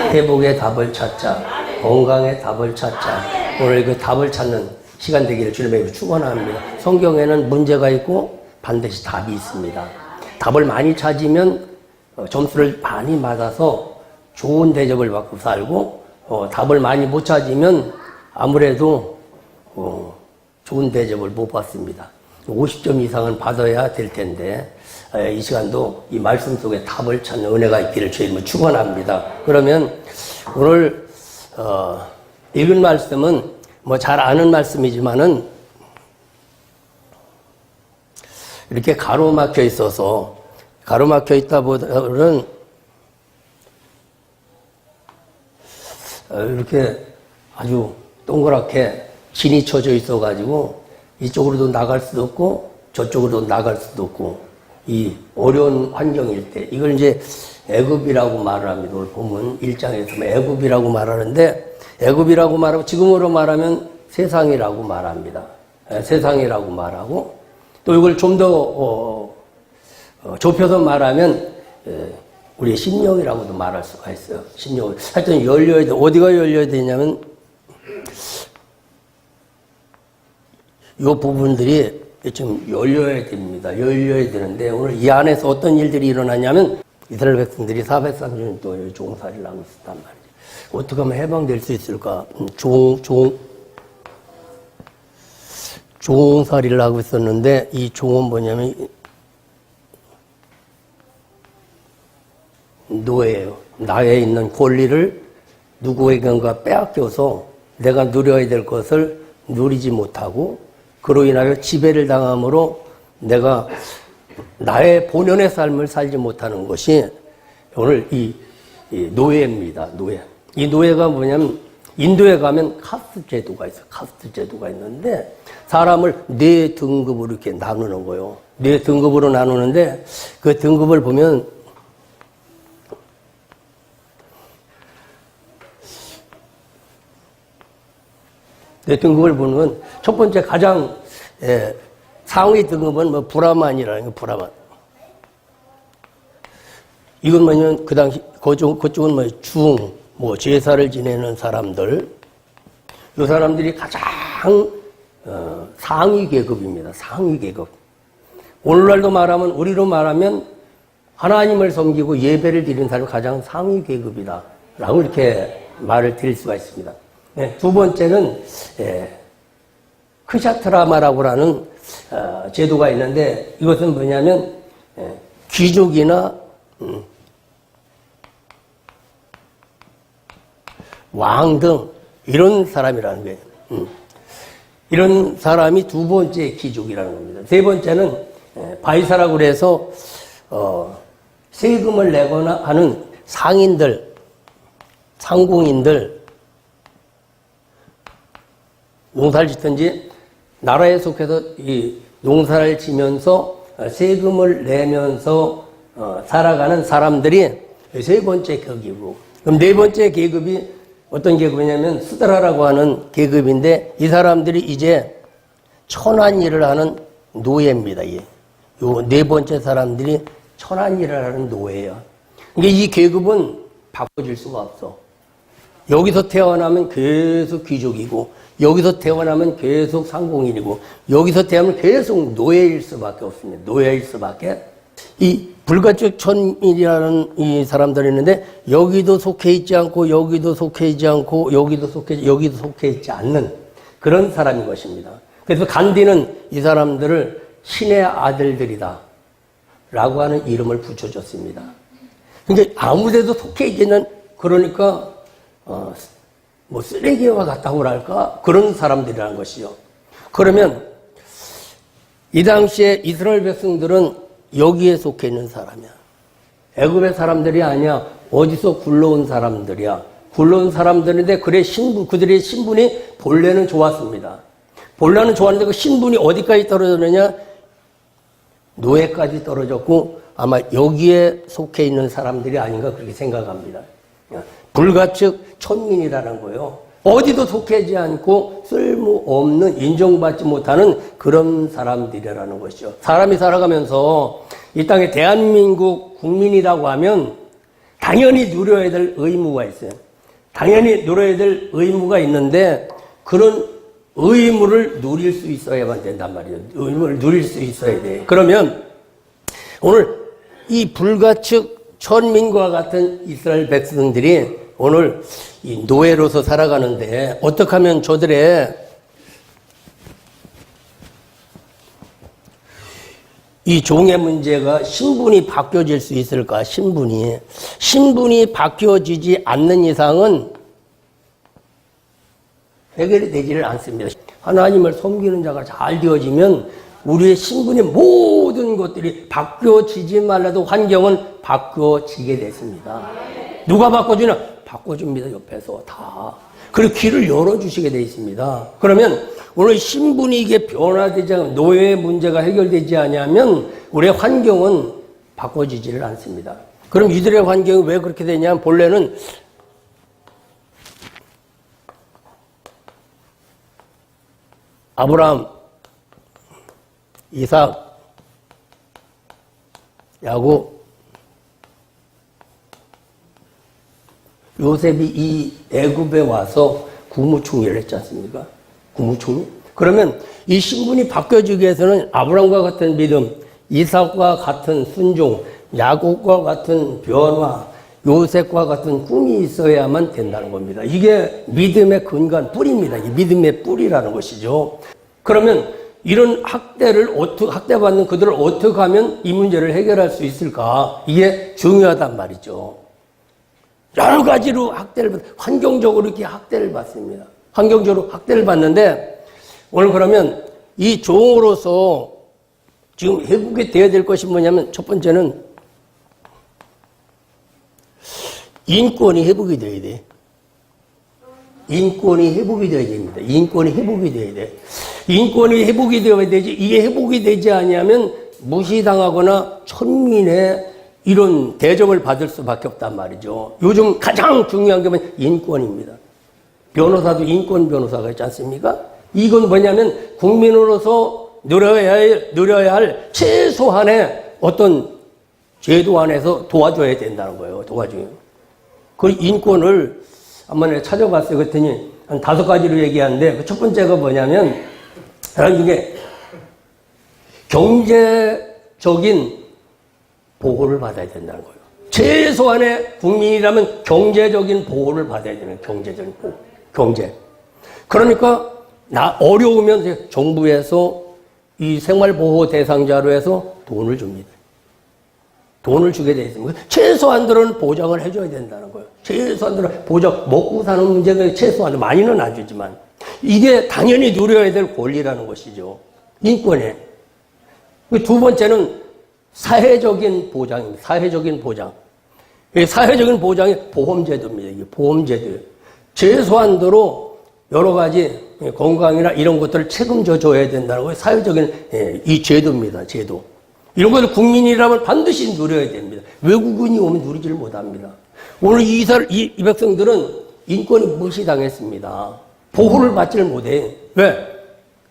회복의 답을 찾자, 건강의 답을 찾자. 오늘 그 답을 찾는 시간 되기를 주님의 축원합니다. 성경에는 문제가 있고 반드시 답이 있습니다. 답을 많이 찾으면 점수를 많이 받아서 좋은 대접을 받고 살고, 답을 많이 못 찾으면 아무래도 좋은 대접을 못 받습니다. 50점 이상은 받아야 될 텐데, 이 시간도 이 말씀 속에 답을 찾는 은혜가 있기를 주님을 축원합니다. 그러면 오늘 읽은 말씀은 뭐 잘 아는 말씀이지만은 이렇게 가로막혀 있어서, 가로막혀 있다 보다는 이렇게 아주 동그랗게 진이 쳐져 있어가지고 이쪽으로도 나갈 수도 없고 저쪽으로도 나갈 수도 없고, 이 어려운 환경일 때 이걸 이제 애굽이라고 말을 합니다. 오늘 본문 1장에서 애굽이라고 말하는데, 애굽이라고 말하고 지금으로 말하면 세상이라고 말합니다. 세상이라고 말하고, 또 이걸 좀 더 좁혀서 말하면 우리의 심령이라고도 말할 수가 있어요. 심령. 하여튼 열려야 돼. 어디가 열려야 되냐면 이 부분들이 좀 열려야 됩니다. 열려야 되는데, 오늘 이 안에서 어떤 일들이 일어나냐면 이스라엘 백성들이 430년 동안 종살이를 하고 있었단 말이죠. 어떻게 하면 해방될 수 있을까? 종살이를 하고 있었는데, 이 종은 뭐냐면 노예예요. 나에 있는 권리를 누구에겐가 빼앗겨서 내가 누려야 될 것을 누리지 못하고, 그로 인하여 지배를 당함으로 내가 나의 본연의 삶을 살지 못하는 것이 오늘 이 노예입니다. 노예. 이 노예가 뭐냐면, 인도에 가면 카스트 제도가 있어요. 카스트 제도가 있는데 사람을 4등급으로 이렇게 나누는 거예요. 4등급으로 나누는데 그 등급을 보면 등급을 보면 첫 번째 가장 상위 등급은 뭐 브라만이라는 거, 브라만. 이건 뭐냐면 그 당시 그쪽은 뭐 제사를 지내는 사람들, 이 사람들이 가장 상위 계급입니다. 상위 계급. 오늘날도 말하면, 우리로 말하면 하나님을 섬기고 예배를 드리는 사람이 가장 상위 계급이다 라고 이렇게 말을 드릴 수가 있습니다. 두 번째는 크샤트라마라고 하는 제도가 있는데, 이것은 뭐냐면 귀족이나 왕 등 이런 사람이라는 거예요. 이런 사람이 두 번째 귀족이라는 겁니다. 세 번째는 바이사라고 그래서 세금을 내거나 하는 상인들, 상공인들, 농사를 짓든지 나라에 속해서 이 농사를 지면서 세금을 내면서 살아가는 사람들이 세 번째 계급이고, 그럼 네 번째 계급이 어떤 계급이냐면 수드라라고 하는 계급인데, 이 사람들이 이제 천한 일을 하는 노예입니다. 요 네 번째 사람들이 천한 일을 하는 노예예요. 그러니까 이 계급은 바꿔질 수가 없어. 여기서 태어나면 계속 귀족이고, 여기서 태어나면 계속 상공인이고, 여기서 태어나면 계속 노예일 수밖에 없습니다. 노예일 수밖에. 이 불가촉 천민이라는 이 사람들이 있는데, 여기도 속해 있지 않고, 여기도 속해 있지 않고, 여기도 속해 있지 않는 그런 사람인 것입니다. 그래서 간디는 이 사람들을 신의 아들들이다 라고 하는 이름을 붙여줬습니다. 그러니까 아무데도 속해 있지는, 그러니까 뭐 쓰레기와 같다고 할까? 그런 사람들이라는 것이요. 그러면 이 당시에 이스라엘 백성들은 여기에 속해 있는 사람이야. 애굽의 사람들이 아니야. 어디서 굴러온 사람들이야. 굴러온 사람들인데 그들의 신분이 본래는 좋았습니다. 본래는 좋았는데 그 신분이 어디까지 떨어졌느냐? 노예까지 떨어졌고, 아마 여기에 속해 있는 사람들이 아닌가 그렇게 생각합니다. 불가측 천민이라는 거예요. 어디도 속하지 않고 쓸모없는, 인정받지 못하는 그런 사람들이라는 것이죠. 사람이 살아가면서 이 땅에 대한민국 국민이라고 하면 당연히 누려야 될 의무가 있어요. 당연히 누려야 될 의무가 있는데 그런 의무를 누릴 수 있어야만 된단 말이에요. 의무를 누릴 수 있어야 돼. 그러면 오늘 이 불가축 천민과 같은 이스라엘 백성들이 오늘 이 노예로서 살아가는데 어떻게 하면 저들의 이 종의 문제가 신분이 바뀌어질 수 있을까? 신분이 바뀌어지지 않는 이상은 해결이 되지를 않습니다. 하나님을 섬기는 자가 잘 되어지면 우리의 신분의 모든 것들이 바뀌어지지 말라도 환경은 바뀌어지게 됐습니다. 누가 바꿔주냐? 바꿔줍니다. 옆에서 다. 그리고 길을 열어주시게 되어 있습니다. 그러면 오늘 신분이 이게 변화되지 않으면 노예의 문제가 해결되지 않으면 우리의 환경은 바꿔지지를 않습니다. 그럼 이들의 환경이 왜 그렇게 되냐면 본래는 아브라함, 이삭, 야곱, 요셉이 이 애굽에 와서 국무총리를 했지 않습니까? 국무총리? 그러면 이 신분이 바뀌어지기 위해서는 아브라함과 같은 믿음, 이삭과 같은 순종, 야곱과 같은 변화, 요셉과 같은 꿈이 있어야만 된다는 겁니다. 이게 믿음의 근간 뿌리입니다. 이게 믿음의 뿌리라는 것이죠. 그러면 이런 학대받는 그들을 어떻게 하면 이 문제를 해결할 수 있을까? 이게 중요하단 말이죠. 여러 가지로 환경적으로 이렇게 학대를 받습니다. 환경적으로 학대를 받는데 오늘 그러면 이 종으로서 지금 회복이 되어야 될 것이 뭐냐면 첫 번째는 인권이 회복이 되어야 돼. 인권이 회복이 되어야 됩니다. 인권이 회복이 되어야 돼. 인권이 회복이 되어야 되지. 이게 회복이 되지 않으면 무시당하거나 천민의 이런 대접을 받을 수밖에 없단 말이죠. 요즘 가장 중요한 게 뭐냐면 인권입니다. 변호사도 인권 변호사가 있지 않습니까? 이건 뭐냐면 국민으로서 누려야 할 최소한의 어떤 제도 안에서 도와줘야 된다는 거예요. 도와줘요. 그 인권을 한번 찾아봤어요. 그랬더니 한 5가지로 얘기하는데 그 첫 번째가 뭐냐면 이게 경제적인 보호를 받아야 된다는 거예요. 최소한의 국민이라면 경제적인 보호를 받아야 되는 경제적인 보호. 경제. 그러니까 어려우면 정부에서 이 생활보호 대상자로 해서 돈을 줍니다. 돈을 주게 돼 있습니다. 최소한들은 보장을 해줘야 된다는 거예요. 최소한들은 먹고 사는 문제가 최소한, 많이는 안 주지만. 이게 당연히 누려야 될 권리라는 것이죠. 인권에. 두 번째는 사회적인 보장입니다. 사회적인 보장. 사회적인 보장이 보험제도입니다. 이게 보험제도예요. 최소한도로 여러 가지 건강이나 이런 것들을 책임져 줘야 된다는 거예요. 사회적인 이 제도입니다. 제도. 이런 것을 국민이라면 반드시 누려야 됩니다. 외국인이 오면 누리지를 못합니다. 오늘 이 백성들은 인권이 무시당했습니다. 보호를 받지를 못해. 왜?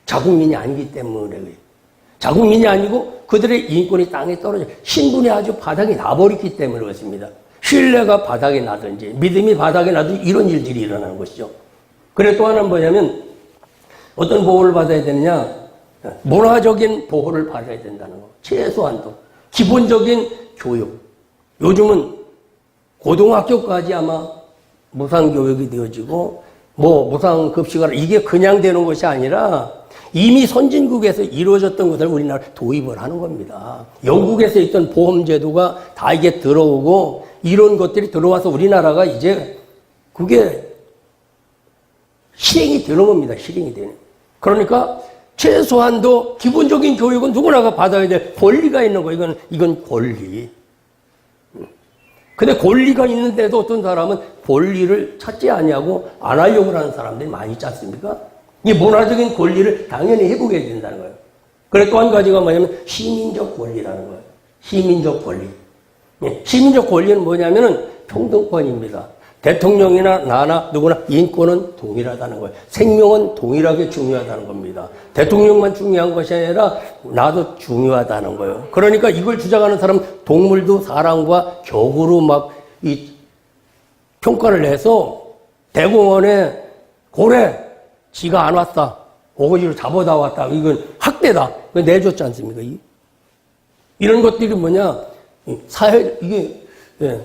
자국민이 아니기 때문에. 자국민이 아니고 그들의 인권이 땅에 떨어져 신분이 아주 바닥에 나버렸기 때문에 그렇습니다. 신뢰가 바닥에 나든지 믿음이 바닥에 나든지 이런 일들이 일어나는 것이죠. 그래 또 하나는 뭐냐면 어떤 보호를 받아야 되느냐? 문화적인 보호를 받아야 된다는 거. 최소한도. 기본적인 교육. 요즘은 고등학교까지 아마 무상교육이 되어지고 무상급식을 이게 그냥 되는 것이 아니라 이미 선진국에서 이루어졌던 것을 우리나라 도입을 하는 겁니다. 영국에서 있던 보험제도가 다 이게 들어오고 이런 것들이 들어와서 우리나라가 이제 그게 실행이 되는 겁니다. 실행이 되는. 그러니까 최소한도 기본적인 교육은 누구나가 받아야 될 권리가 있는 거예요. 이건 권리. 근데 권리가 있는데도 어떤 사람은 권리를 찾지 아니하고 안 하려고 하는 사람들이 많이 있지 않습니까? 이 문화적인 권리를 당연히 회복해야 된다는 거예요. 그래 또 한 가지가 뭐냐면 시민적 권리라는 거예요. 시민적 권리. 시민적 권리는 뭐냐면은 평등권입니다. 대통령이나 나나 누구나 인권은 동일하다는 거예요. 생명은 동일하게 중요하다는 겁니다. 대통령만 중요한 것이 아니라 나도 중요하다는 거예요. 그러니까 이걸 주장하는 사람은 동물도 사람과 격으로 막 이 평가를 내서 대공원에 고래 지가 안 왔다. 오거지로 잡아다 왔다. 이건 학대다. 그거 내줬지 않습니까? 이런 것들이 뭐냐? 사회, 이게, 예,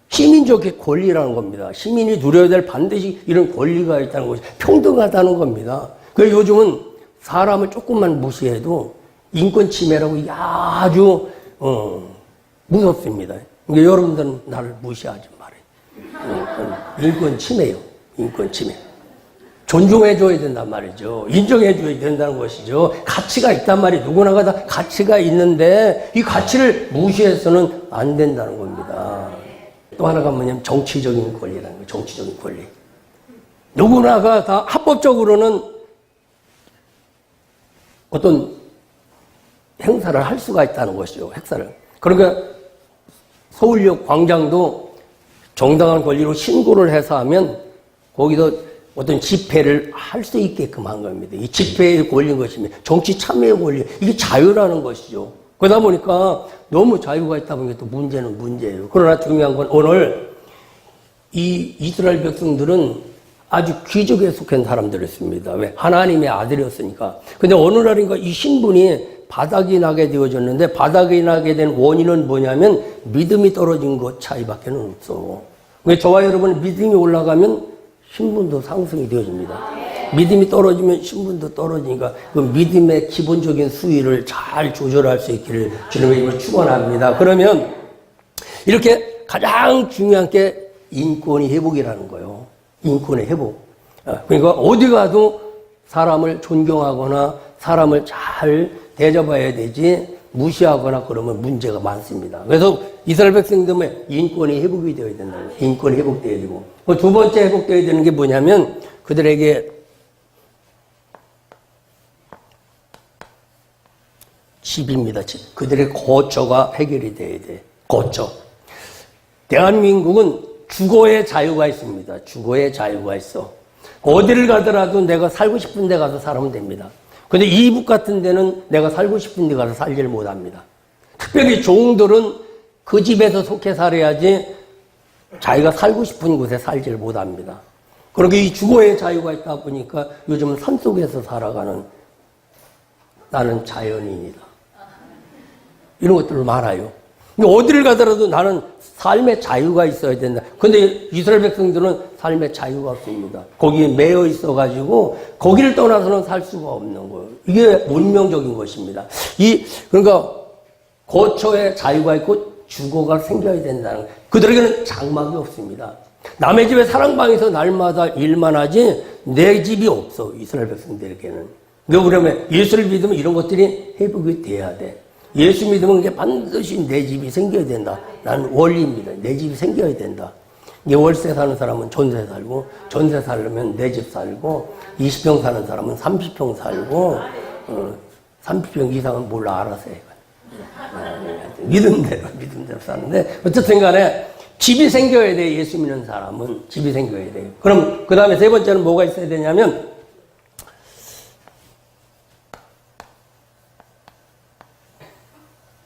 시민적인 권리라는 겁니다. 시민이 누려야 될 반드시 이런 권리가 있다는 것이 평등하다는 겁니다. 그래서 요즘은 사람을 조금만 무시해도 인권 침해라고 이게 아주, 무섭습니다. 그러니까 여러분들은 나를 무시하지 말아요. 인권 침해요. 인권 침해. 존중해줘야 된단 말이죠. 인정해줘야 된다는 것이죠. 가치가 있단 말이에요. 누구나가 다 가치가 있는데 이 가치를 무시해서는 안 된다는 겁니다. 또 하나가 뭐냐면 정치적인 권리라는 거예요. 정치적인 권리. 누구나가 다 합법적으로는 어떤 행사를 할 수가 있다는 것이죠. 행사를. 그러니까 서울역 광장도 정당한 권리로 신고를 해서 하면 거기서 어떤 집회를 할 수 있게끔 한 겁니다. 이 집회에 걸린 것입니다. 정치 참여에 걸린, 이게 자유라는 것이죠. 그러다 보니까 너무 자유가 있다 보니까 또 문제는 문제예요. 그러나 중요한 건 오늘 이 이스라엘 백성들은 아주 귀족에 속한 사람들이었습니다. 왜? 하나님의 아들이었으니까. 근데 어느 날인가 이 신분이 바닥이 나게 되어졌는데 바닥이 나게 된 원인은 뭐냐면 믿음이 떨어진 것 차이밖에 없어. 왜 저와 여러분 믿음이 올라가면 신분도 상승이 되어집니다. 믿음이 떨어지면 신분도 떨어지니까 그 믿음의 기본적인 수위를 잘 조절할 수 있기를 주님의 이름으로 축원합니다. 그러면 이렇게 가장 중요한 게 인권의 회복이라는 거예요. 인권의 회복. 그러니까 어디 가도 사람을 존경하거나 사람을 잘 대접해야 되지 무시하거나 그러면 문제가 많습니다. 그래서 이스라엘 백성들은 인권이 회복이 되어야 된다는 거예요. 인권이 회복되어야 되고. 두 번째 회복되어야 되는 게 뭐냐면 그들에게 집입니다. 집. 그들의 거처가 해결이 돼야 돼. 거처. 대한민국은 주거의 자유가 있습니다. 주거의 자유가 있어. 어디를 가더라도 내가 살고 싶은 데 가서 살면 됩니다. 근데 이북 같은 데는 내가 살고 싶은 데 가서 살지를 못합니다. 특별히 종들은 그 집에서 속해 살아야지 자기가 살고 싶은 곳에 살지를 못합니다. 그렇게 이 주거의 자유가 있다 보니까 요즘은 산속에서 살아가는 나는 자연인이다. 이런 것들 많아요. 근데 어디를 가더라도 나는 삶의 자유가 있어야 된다. 근데 이스라엘 백성들은 삶의 자유가 없습니다. 거기에 매여 있어가지고 거기를 떠나서는 살 수가 없는 거예요. 이게 문명적인 것입니다. 그러니까 거처에 자유가 있고 주거가 생겨야 된다는 거예요. 그들에게는 장막이 없습니다. 남의 집에 사랑방에서 날마다 일만 하지 내 집이 없어. 이스라엘 백성들에게는. 그러면 예수를 믿으면 이런 것들이 회복이 돼야 돼. 예수 믿으면 이게 반드시 내 집이 생겨야 된다. 나는 원리입니다. 내 집이 생겨야 된다. 이게 월세 사는 사람은 전세 살고, 전세 살려면 내 집 살고, 20평 사는 사람은 30평 살고, 30평 이상은 몰라 알아서 해. 믿음대로 사는데, 어쨌든 간에 집이 생겨야 돼. 예수 믿는 사람은 집이 생겨야 돼요. 그럼 그 다음에 세 번째는 뭐가 있어야 되냐면,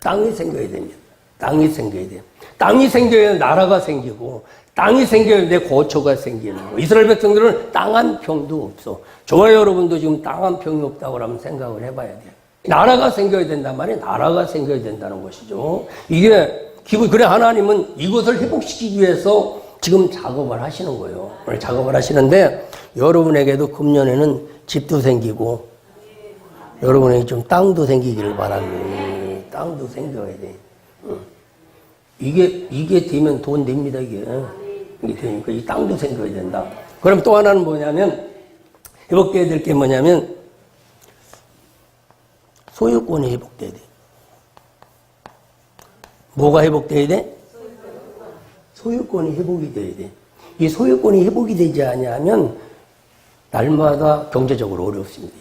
땅이 생겨야 됩니다. 땅이 생겨야 돼요. 땅이 생겨야 나라가 생기고, 땅이 생겨야 내 거처가 생기는 거예요. 이스라엘 백성들은 땅 한 평도 없어. 저와 여러분도 지금 땅 한 평이 없다고 하면 생각을 해봐야 돼요. 나라가 생겨야 된단 말이에요. 나라가 생겨야 된다는 것이죠. 이게, 그래 하나님은 이것을 회복시키기 위해서 지금 작업을 하시는 거예요. 오늘 작업을 하시는데, 여러분에게도 금년에는 집도 생기고, 여러분에게 좀 땅도 생기기를 바랍니다. 땅도 생겨야 돼. 이게 되면 돈 됩니다, 이게. 이게 되니까 이 땅도 생겨야 된다. 그럼 또 하나는 뭐냐면, 회복돼야 될 게 뭐냐면, 소유권이 회복돼야 돼. 뭐가 회복돼야 돼? 소유권이 회복이 돼야 돼. 이 소유권이 회복이 되지 않으면, 날마다 경제적으로 어렵습니다.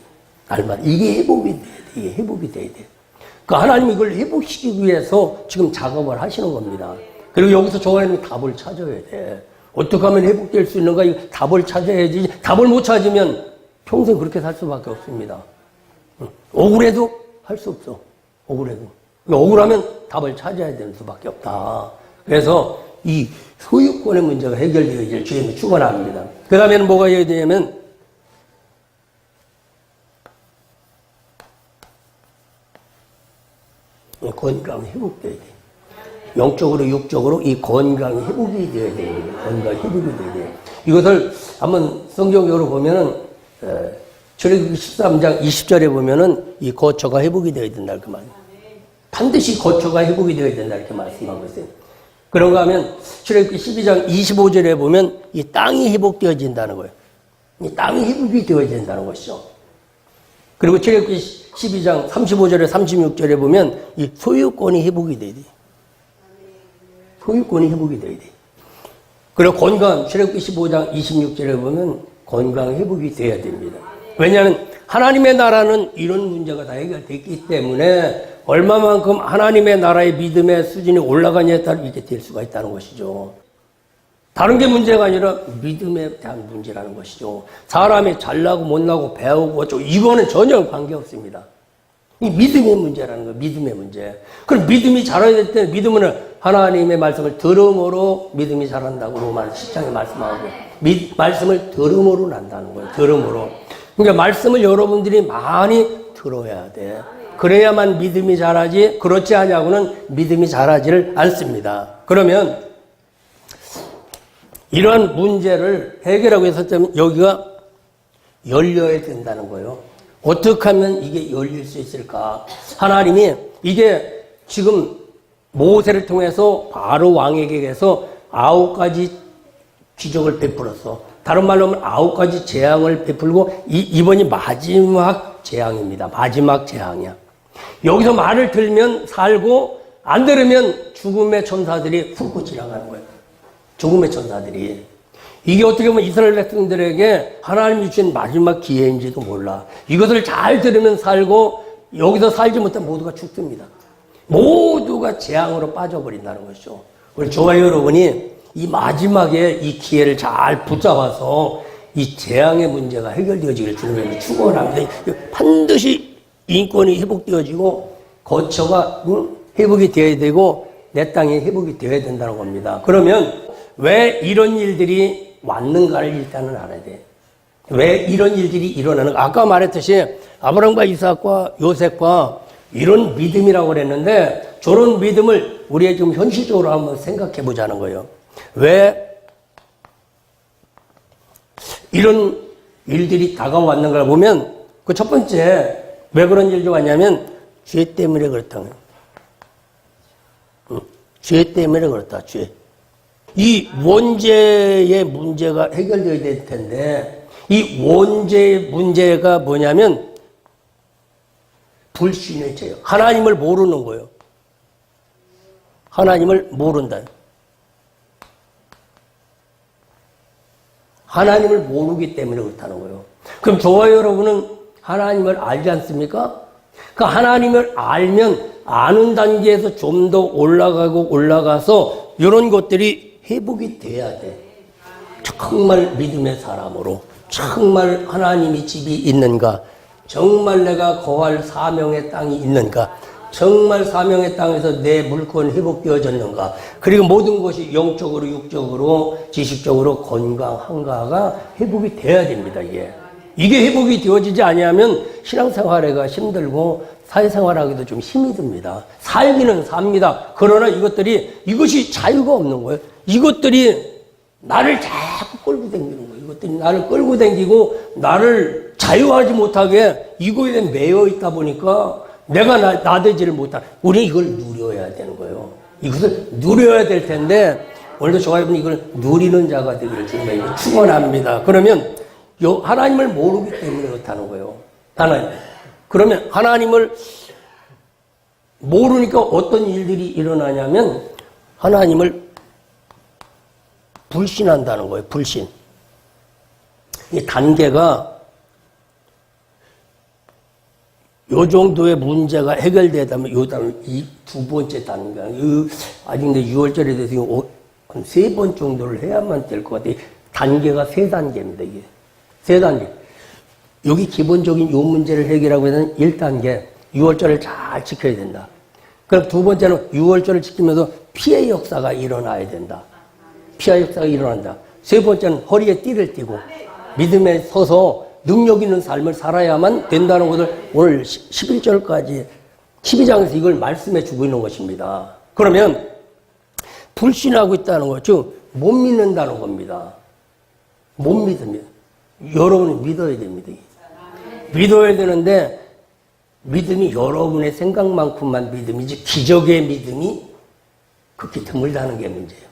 날마다. 이게 회복이 돼야 돼. 이게 회복이 돼야 돼. 그 하나님 이걸 회복시키기 위해서 지금 작업을 하시는 겁니다. 그리고 여기서 저 하나님이 답을 찾아야 돼. 어떻게 하면 회복될 수 있는가? 이 답을 찾아야지. 답을 못 찾으면 평생 그렇게 살 수밖에 없습니다. 억울해도 할 수 없어. 억울해도. 억울하면 답을 찾아야 되는 수밖에 없다. 그래서 이 소유권의 문제가 해결되어질 주님이 축원합니다. 그 다음에는 뭐가 해야 되냐면 건강 회복돼야 돼. 영적으로 육적으로 이 건강이 회복이 되어야 됩니다. 건강 회복이 되어야 돼요. 이것을 한번 성경적으로 보면은 출애굽기 13장 20절에 보면은 이 거처가 회복이 되어야 된다 그 말이에요. 반드시 거처가 회복이 되어야 된다 이렇게 말씀하고 있어요. 그런가 하면 출애굽기 12장 25절에 보면 이 땅이 회복되어진다는 거예요. 이 땅이 회복이 되어야 된다는 것이죠. 그리고 출애굽기 12장 35절에 36절에 보면 이 소유권이 회복이 돼야 돼요. 소유권이 회복이 돼야 돼요. 그리고 건강, 출애굽기 15장 26절에 보면 건강 회복이 돼야 됩니다. 왜냐하면 하나님의 나라는 이런 문제가 다 해결됐기 때문에 얼마만큼 하나님의 나라의 믿음의 수준이 올라가냐에 따라 이렇게 될 수가 있다는 것이죠. 다른 게 문제가 아니라 믿음에 대한 문제라는 것이죠. 사람이 잘나고 못나고 배우고 어쩌고 이거는 전혀 관계없습니다. 이 믿음의 문제라는 거예요. 믿음의 문제. 그럼 믿음이 자라야 될 때는 믿음은 하나님의 말씀을 들음으로 믿음이 자란다고 로마서 10장에 말씀하고 말씀을 들음으로 난다는 거예요. 들음으로. 그러니까 말씀을 여러분들이 많이 들어야 돼. 그래야만 믿음이 자라지 그렇지 않냐고는 믿음이 자라지를 않습니다. 그러면 이러한 문제를 해결하기 위해서 여기가 열려야 된다는 거예요. 어떻게 하면 이게 열릴 수 있을까? 하나님이 이게 지금 모세를 통해서 바로 왕에게서 9가지 기적을 베풀었어. 다른 말로 하면 9가지 재앙을 베풀고 이번이 마지막 재앙입니다. 마지막 재앙이야. 여기서 말을 들으면 살고 안 들으면 죽음의 천사들이 훑고 지나가는 거예요. 죽음의 천사들이. 이게 어떻게 보면 이스라엘 백성들에게 하나님이 주신 마지막 기회인지도 몰라. 이것을 잘 들으면 살고 여기서 살지 못하면 모두가 죽습니다. 모두가 재앙으로 빠져버린다는 것이죠. 우리 저와 여러분이 이 마지막에 이 기회를 잘 붙잡아서 이 재앙의 문제가 해결되어지길 주님을 축원합니다. 반드시 인권이 회복되어지고 거처가 회복이 되어야 되고 내 땅이 회복이 되어야 된다는 겁니다. 그러면 왜 이런 일들이 왔는가를 일단은 알아야 돼. 왜 이런 일들이 일어나는가. 아까 말했듯이 아브라함과 이삭과 요셉과 이런 믿음이라고 그랬는데 저런 믿음을 우리의 좀 현실적으로 한번 생각해 보자는 거예요. 왜 이런 일들이 다가왔는가를 보면 그 첫 번째 왜 그런 일이 왔냐면 죄 때문에 그렇다는 거예요. 죄 때문에 그렇다. 죄. 이 원죄의 문제가 해결되어야 될 텐데 이 원죄의 문제가 뭐냐면 불신의 죄예요. 하나님을 모르는 거예요. 하나님을 모른다. 하나님을 모르기 때문에 그렇다는 거예요. 그럼 저와 여러분은 하나님을 알지 않습니까? 그 하나님을 알면 아는 단계에서 좀 더 올라가서 이런 것들이 회복이 돼야 돼. 정말 믿음의 사람으로 정말 하나님이 집이 있는가? 정말 내가 거할 사명의 땅이 있는가? 정말 사명의 땅에서 내 물건이 회복되어졌는가? 그리고 모든 것이 영적으로 육적으로 지식적으로 건강한가가 회복이 돼야 됩니다. 이게 회복이 되어지지 아니하면 신앙생활에가 힘들고 사회생활하기도 좀 힘이 듭니다. 살기는 삽니다. 그러나 이것이 자유가 없는 거예요. 이것들이 나를 자꾸 끌고 다니는 거예요. 이것들이 나를 끌고 다니고 나를 자유하지 못하게 이거에 매여 있다 보니까 내가 나대지를 못한. 우리는 이걸 누려야 되는 거예요. 이것을 누려야 될 텐데 오늘도 저와 여러분이 이걸 누리는 자가 되기를 주님이 축원합니다. 그러면 하나님을 모르기 때문에 그렇다는 거예요. 그러면 하나님을 모르니까 어떤 일들이 일어나냐면 하나님을 불신한다는 거예요. 불신. 이 단계가 요 정도의 문제가 해결되다면 이 두 번째 단계. 아직 근데 6월절에 대해서 한 3번 정도를 해야만 될 것 같아요. 단계가 3단계입니다, 이게. 3단계. 여기 기본적인 요 문제를 해결하고 있는 1단계. 6월절을 잘 지켜야 된다. 그럼 두 번째는 유월절을 지키면서 피해 역사가 일어나야 된다. 피해 역사가 일어난다. 세 번째는 허리에 띠를 띠고 믿음에 서서 능력 있는 삶을 살아야만 된다는 것을 오늘 11절까지 12장에서 이걸 말씀해 주고 있는 것입니다. 그러면 불신하고 있다는 것, 즉 못 믿는다는 겁니다. 못 믿습니다. 여러분이 믿어야 됩니다. 믿어야 되는데 믿음이 여러분의 생각만큼만 믿음이지 기적의 믿음이 극히 드물다는 게 문제예요.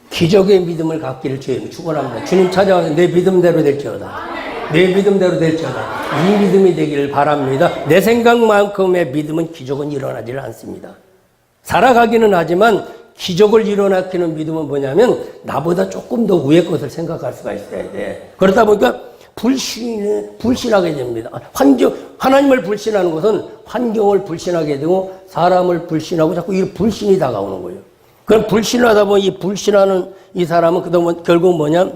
기적의 믿음을 갖기를 주님 축원합니다. 주님 찾아와서 내 믿음대로 될지어다. 내 믿음대로 될지어다. 이 믿음이 되기를 바랍니다. 내 생각만큼의 믿음은 기적은 일어나질 않습니다. 살아가기는 하지만 기적을 일어나키는 믿음은 뭐냐면 나보다 조금 더 위의 것을 생각할 수가 있어야 돼. 그러다 보니까 불신하게 됩니다. 하나님을 불신하는 것은 환경을 불신하게 되고 사람을 불신하고 자꾸 이 불신이 다가오는 거예요. 그럼 불신하다 보면 이 불신하는 이 사람은 그다음 결국 뭐냐?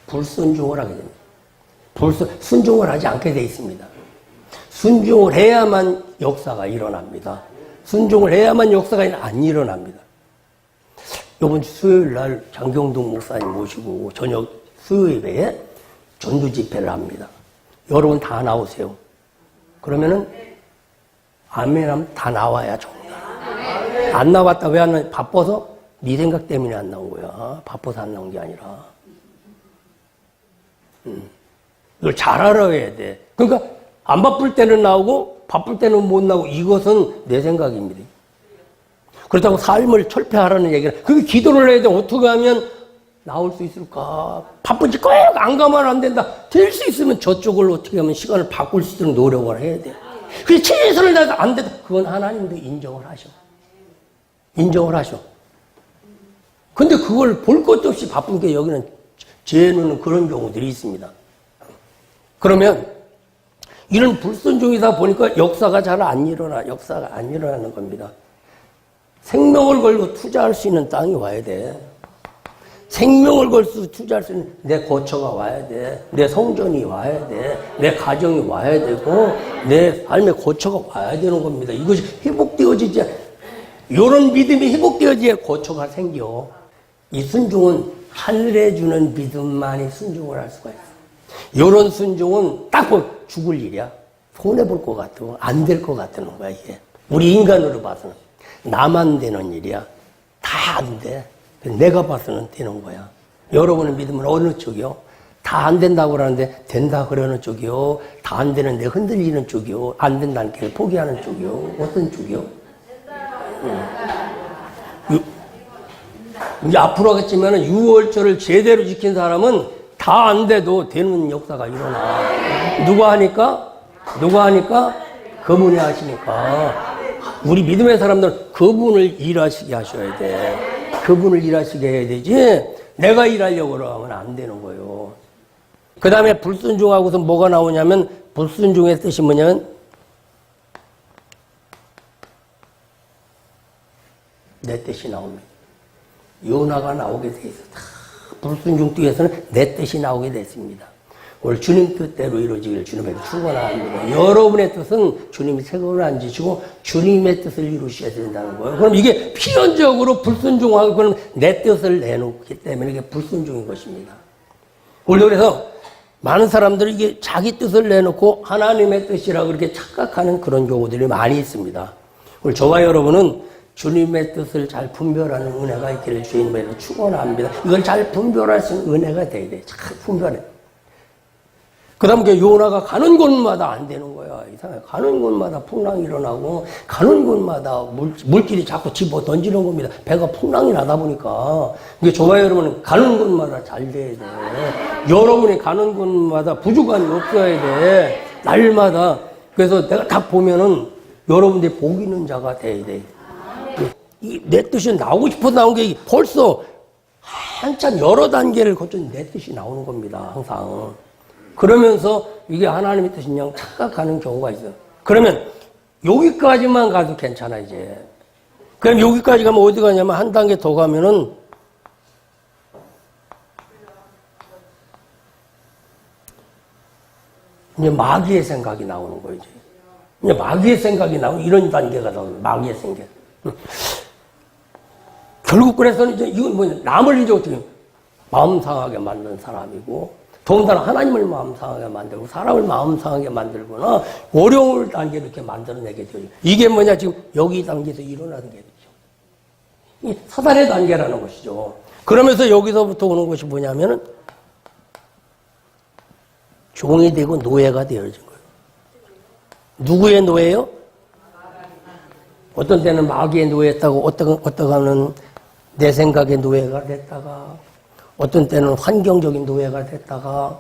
불순종을 하게 됩니다. 순종을 하지 않게 돼 있습니다. 순종을 해야만 역사가 일어납니다. 순종을 해야만 역사가 안 일어납니다. 이번 수요일 날 장경동 목사님 모시고 저녁 수요일에 전도 집회를 합니다. 여러분 다 나오세요. 그러면은 아멘 하면 다 나와야 좋습니다. 안 나왔다. 왜 안 나와? 바빠서? 네 생각 때문에 안 나온 거야. 바빠서 안 나온 게 아니라. 이걸 잘 알아야 돼. 그러니까 안 바쁠 때는 나오고 바쁠 때는 못 나오고 이것은 내 생각입니다. 그렇다고 삶을 철폐하라는 얘기는 그게 기도를 해야 돼. 어떻게 하면 나올 수 있을까? 바쁜지 꼭 안 가면 안 된다. 될 수 있으면 저쪽을 어떻게 하면 시간을 바꿀 수 있도록 노력을 해야 돼. 그래서 최선을 다해서 안 된다. 그건 하나님도 인정을 하셔. 인정을 하셔. 근데 그걸 볼 것도 없이 바쁜 게 여기는 제 눈은 그런 경우들이 있습니다. 그러면 이런 불순종이다 보니까 역사가 잘 안 일어나. 역사가 안 일어나는 겁니다. 생명을 걸고 투자할 수 있는 땅이 와야 돼. 생명을 걸고 투자할 수 있는 내 거처가 와야 돼. 내 성전이 와야 돼. 내 가정이 와야 되고 내 삶의 거처가 와야 되는 겁니다. 이것이 회복되어지지 이런 믿음이 회복되어지야 거처가 생겨. 이 순종은 하늘에 주는 믿음만이 순종을 할 수가 있어. 이런 순종은 딱 보면 죽을 일이야. 손해볼 것 같고 안 될 것 같다는 거야 이게. 우리 인간으로 봐서는 나만 되는 일이야. 다 안 돼. 내가 봐서는 되는 거야. 여러분의 믿음은 어느 쪽이요? 다 안 된다고 그러는데 된다 그러는 쪽이요? 다 안 되는데 흔들리는 쪽이요? 안 된다는 게 포기하는 쪽이요? 어떤 쪽이요? 이제 앞으로 하겠지만 6월절을 제대로 지킨 사람은 다 안 돼도 되는 역사가 일어나. 누가 하니까? 그분이 하시니까. 우리 믿음의 사람들은 그분을 일하시게 하셔야 돼. 그분을 일하시게 해야 되지 내가 일하려고 하면 안 되는 거예요. 그 다음에 불순종하고서 뭐가 나오냐면 불순종의 뜻이 뭐냐면 내 뜻이 나옵니다. 요나가 나오게 돼 있어. 다 불순종 뒤에서는 내 뜻이 나오게 됐습니다. 오늘 주님 뜻대로 이루어지기를 주님에게 축원합니다. 여러분의 뜻은 주님이 책임을 안 지시고 주님의 뜻을 이루셔야 된다는 거예요. 그럼 이게 필연적으로 불순종하고 그럼 내 뜻을 내놓기 때문에 이게 불순종인 것입니다. 우리도 그래서 많은 사람들이 이게 자기 뜻을 내놓고 하나님의 뜻이라고 그렇게 착각하는 그런 경우들이 많이 있습니다. 오늘 저와 여러분은 주님의 뜻을 잘 분별하는 은혜가 있기를 주님에게 축원합니다. 이걸 잘 분별할 수 있는 은혜가 돼야 돼. 잘 분별해. 그 다음에 요나가 가는 곳마다 안 되는 거야. 이상해. 가는 곳마다 풍랑이 일어나고, 가는 곳마다 물길이 자꾸 집어 던지는 겁니다. 배가 풍랑이 나다 보니까. 이게 저와 여러분은 가는 곳마다 잘 돼야 돼. 여러분이 가는 곳마다 부족함이 없어야 돼. 날마다. 그래서 내가 딱 보면은 여러분들이 복 있는 자가 돼야 돼. 내 뜻이 나오고 싶어서 나온 게 벌써 한참 여러 단계를 거쳐 내 뜻이 나오는 겁니다. 항상. 그러면서 이게 하나님의 뜻인 양 착각하는 경우가 있어요. 그러면 여기까지만 가도 괜찮아 이제. 그럼 여기까지 가면 어디 가냐면 한 단계 더 가면은 이제 마귀의 생각이 나오는 거예요. 이제 마귀의 생각이 나오는 이런 단계가 나오는 마귀의 생각. 결국 그래서 이제 이건 뭐냐. 남을 이제 어떻게 마음 상하게 만든 사람이고, 더군다나 하나님을 마음 상하게 만들고, 사람을 마음 상하게 만들거나, 어려운 단계로 이렇게 만들어내게 되죠. 이게 뭐냐, 지금 여기 단계에서 일어나는 게 되죠. 이 사단의 단계라는 것이죠. 그러면서 여기서부터 오는 것이 뭐냐면은, 종이 되고 노예가 되어진 거예요. 누구의 노예요? 어떤 때는 마귀의 노예였다고, 어떠가는 내 생각의 노예가 됐다가, 어떤 때는 환경적인 노예가 됐다가,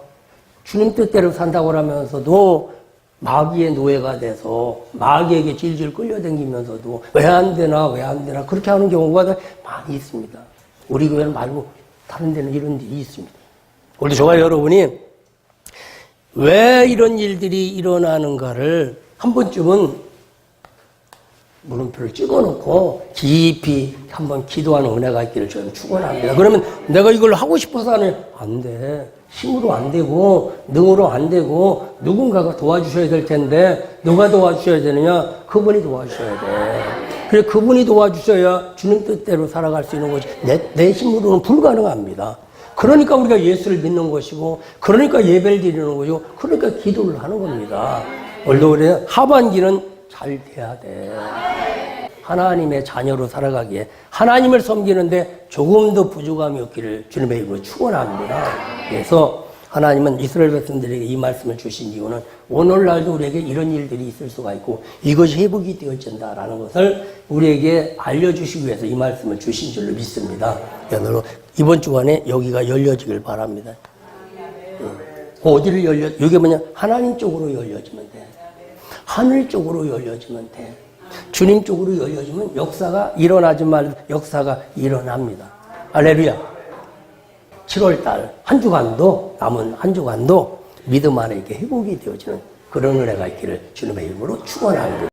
주님 뜻대로 산다고 하면서도 마귀의 노예가 돼서 마귀에게 질질 끌려다니면서도 왜 안 되나 그렇게 하는 경우가 많이 있습니다. 우리 교회는 말고 다른 데는 이런 일이 있습니다. 우리 저와 여러분이 왜 이런 일들이 일어나는가를 한 번쯤은 물음표를 찍어놓고 깊이 한번 기도하는 은혜가 있기를 저는 축원합니다. 그러면 내가 이걸 하고 싶어서 하는 안 돼. 힘으로 안 되고 능으로 안 되고 누군가가 도와주셔야 될 텐데 누가 도와주셔야 되느냐? 그분이 도와주셔야 돼. 그래 그분이 도와주셔야 주님 뜻대로 살아갈 수 있는 것이 내 힘으로는 불가능합니다. 그러니까 우리가 예수를 믿는 것이고 그러니까 예배를 드리는 것이고 그러니까 기도를 하는 겁니다. 원래 그래 하반기는 잘 돼야 돼. 하나님의 자녀로 살아가기에 하나님을 섬기는데 조금 더 부족함이 없기를 주님의 이름으로 축원합니다. 그래서 하나님은 이스라엘 백성들에게 이 말씀을 주신 이유는 오늘날도 우리에게 이런 일들이 있을 수가 있고 이것이 회복이 되어진다라는 것을 우리에게 알려주시기 위해서 이 말씀을 주신 줄로 믿습니다. 여러분 이번 주간에 여기가 열려지길 바랍니다. 어디를 이게 뭐냐? 하나님 쪽으로 열려지면 돼. 하늘 쪽으로 열려지면 돼. 주님 쪽으로 열려지면 역사가 일어나지 말고 역사가 일어납니다. 할렐루야. 7월달 한 주간도 남은 한 주간도 믿음 안에 이렇게 회복이 되어지는 그런 은혜가 있기를 주님의 이름으로 축원합니다.